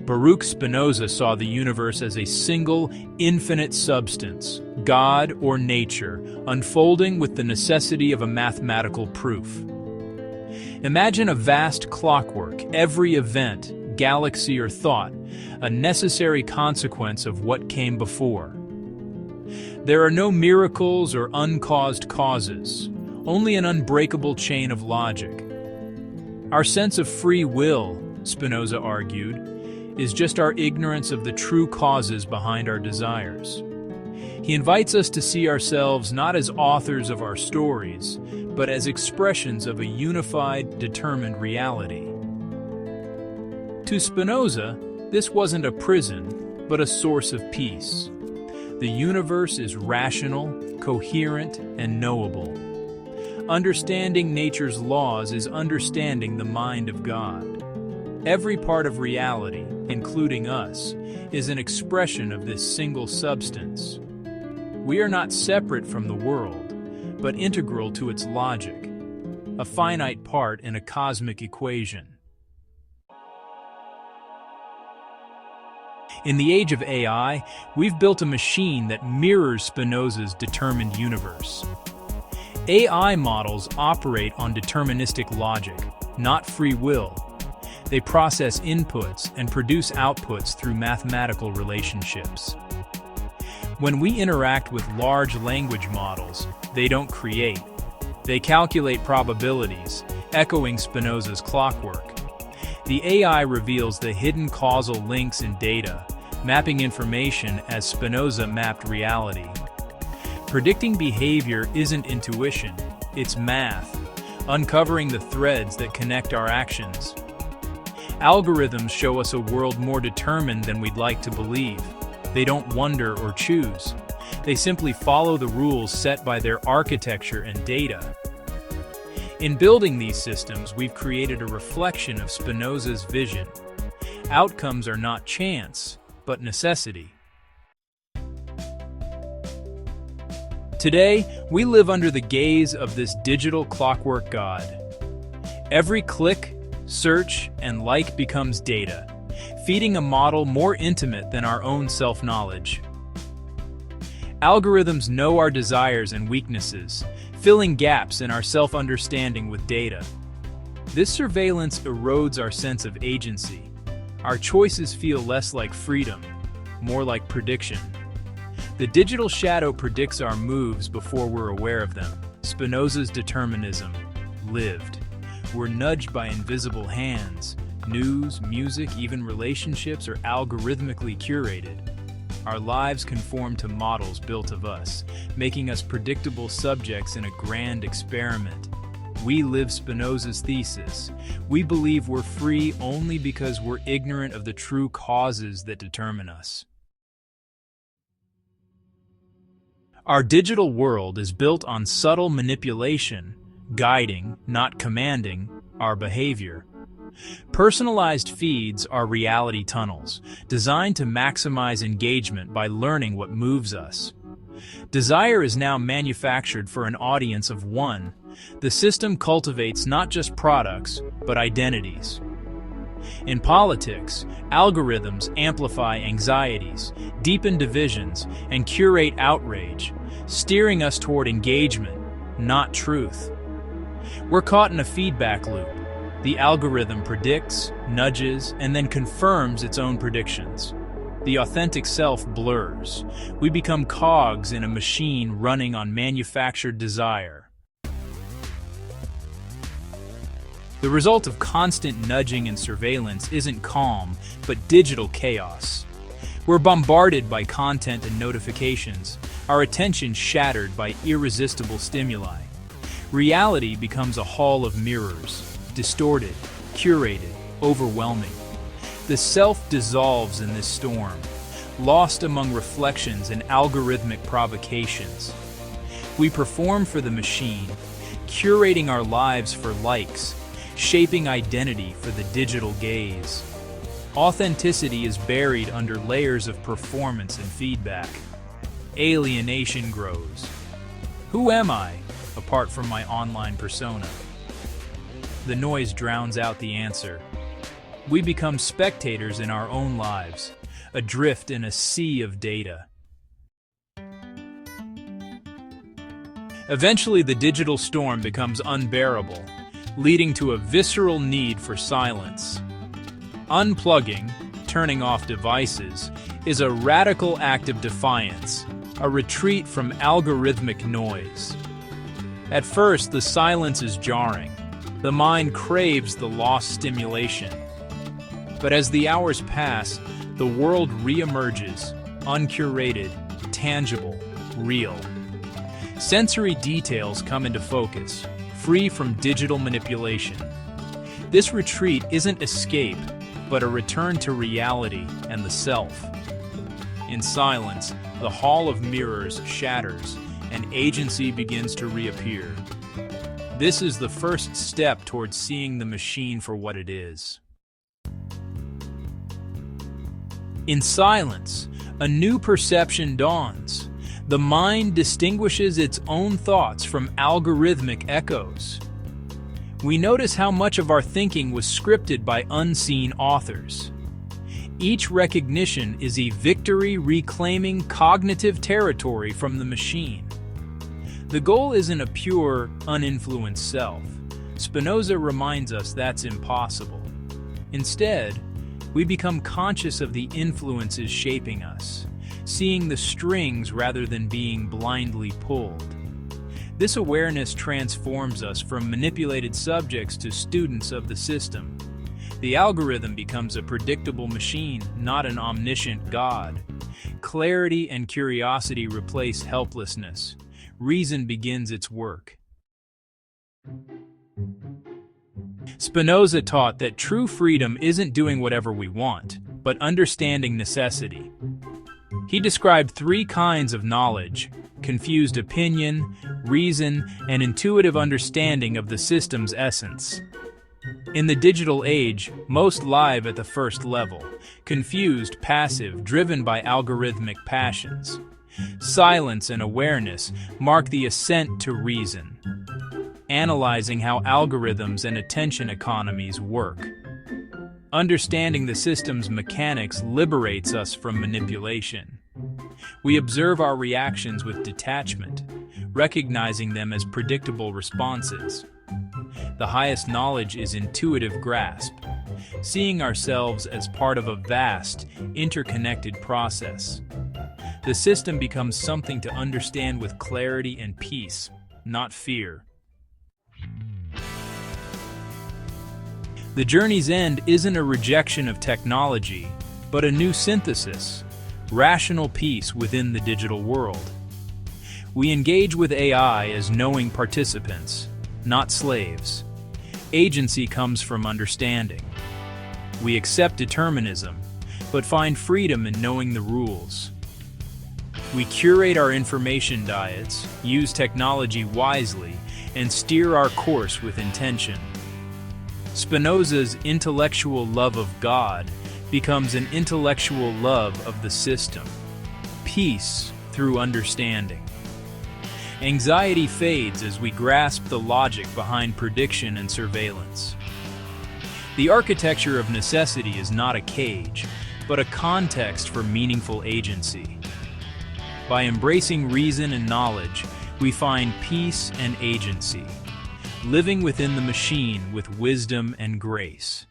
Baruch Spinoza saw the universe as a single, infinite substance, God or nature, unfolding with the necessity of a mathematical proof. Imagine a vast clockwork, every event, galaxy or thought, a necessary consequence of what came before. There are no miracles or uncaused causes, only an unbreakable chain of logic. Our sense of free will, Spinoza argued, is just our ignorance of the true causes behind our desires. He invites us to see ourselves not as authors of our stories, but as expressions of a unified, determined reality. To Spinoza, this wasn't a prison, but a source of peace. The universe is rational, coherent, and knowable. Understanding nature's laws is understanding the mind of God. Every part of reality, including us, is an expression of this single substance. We are not separate from the world, but integral to its logic, a finite part in a cosmic equation. In the age of AI, we've built a machine that mirrors Spinoza's determined universe. AI models operate on deterministic logic, not free will. They process inputs and produce outputs through mathematical relationships. When we interact with large language models, they don't create. They calculate probabilities, echoing Spinoza's clockwork. The AI reveals the hidden causal links in data, mapping information as Spinoza mapped reality. Predicting behavior isn't intuition, it's math, uncovering the threads that connect our actions. Algorithms show us a world more determined than we'd like to believe. They don't wonder or choose. They simply follow the rules set by their architecture and data. In building these systems, we've created a reflection of Spinoza's vision. Outcomes are not chance, but necessity. Today, we live under the gaze of this digital clockwork god. Every click, search, and like becomes data, feeding a model more intimate than our own self-knowledge. Algorithms know our desires and weaknesses, filling gaps in our self-understanding with data. This surveillance erodes our sense of agency. Our choices feel less like freedom, more like prediction. The digital shadow predicts our moves before we're aware of them. Spinoza's determinism lived. We're nudged by invisible hands. News, music, even relationships are algorithmically curated. Our lives conform to models built of us, making us predictable subjects in a grand experiment. We live Spinoza's thesis. We believe we're free only because we're ignorant of the true causes that determine us. Our digital world is built on subtle manipulation, guiding, not commanding, our behavior. Personalized feeds are reality tunnels, designed to maximize engagement by learning what moves us. Desire is now manufactured for an audience of one. The system cultivates not just products, but identities. In politics, algorithms amplify anxieties, deepen divisions, and curate outrage, steering us toward engagement, not truth. We're caught in a feedback loop. The algorithm predicts, nudges, and then confirms its own predictions. The authentic self blurs. We become cogs in a machine running on manufactured desire. The result of constant nudging and surveillance isn't calm, but digital chaos. We're bombarded by content and notifications, our attention shattered by irresistible stimuli. Reality becomes a hall of mirrors, distorted, curated, overwhelming. The self dissolves in this storm, lost among reflections and algorithmic provocations. We perform for the machine, curating our lives for likes, shaping identity for the digital gaze. Authenticity is buried under layers of performance and feedback. Alienation grows. Who am I, apart from my online persona? The noise drowns out the answer. we become spectators in our own lives, adrift in a sea of data. Eventually, the digital storm becomes unbearable, leading to a visceral need for silence. Unplugging, turning off devices, is a radical act of defiance, a retreat from algorithmic noise. At first, the silence is jarring. The mind craves the lost stimulation. But as the hours pass, the world re-emerges, uncurated, tangible, real. Sensory details come into focus, free from digital manipulation. This retreat isn't escape, but a return to reality and the self. In silence, the hall of mirrors shatters, and agency begins to reappear. This is the first step towards seeing the machine for what it is. In silence, a new perception dawns. The mind distinguishes its own thoughts from algorithmic echoes. We notice how much of our thinking was scripted by unseen authors. Each recognition is a victory reclaiming cognitive territory from the machine. The goal isn't a pure, uninfluenced self. Spinoza reminds us that's impossible. Instead, we become conscious of the influences shaping us, seeing the strings rather than being blindly pulled. This awareness transforms us from manipulated subjects to students of the system. The algorithm becomes a predictable machine, not an omniscient God. Clarity and curiosity replace helplessness. Reason begins its work. Spinoza taught that true freedom isn't doing whatever we want, but understanding necessity. He described three kinds of knowledge: confused opinion, reason, and intuitive understanding of the system's essence. In the digital age, most live at the first level, confused, passive, driven by algorithmic passions. Silence and awareness mark the ascent to reason, analyzing how algorithms and attention economies work. Understanding the system's mechanics liberates us from manipulation. We observe our reactions with detachment, recognizing them as predictable responses. The highest knowledge is intuitive grasp, seeing ourselves as part of a vast, interconnected process. The system becomes something to understand with clarity and peace, not fear. The journey's end isn't a rejection of technology, but a new synthesis, rational peace within the digital world. We engage with AI as knowing participants, not slaves. Agency comes from understanding. We accept determinism, but find freedom in knowing the rules. We curate our information diets, use technology wisely, and steer our course with intention. Spinoza's intellectual love of God becomes an intellectual love of the system. Peace through understanding. Anxiety fades as we grasp the logic behind prediction and surveillance. The architecture of necessity is not a cage, but a context for meaningful agency. By embracing reason and knowledge, we find peace and agency, living within the machine with wisdom and grace.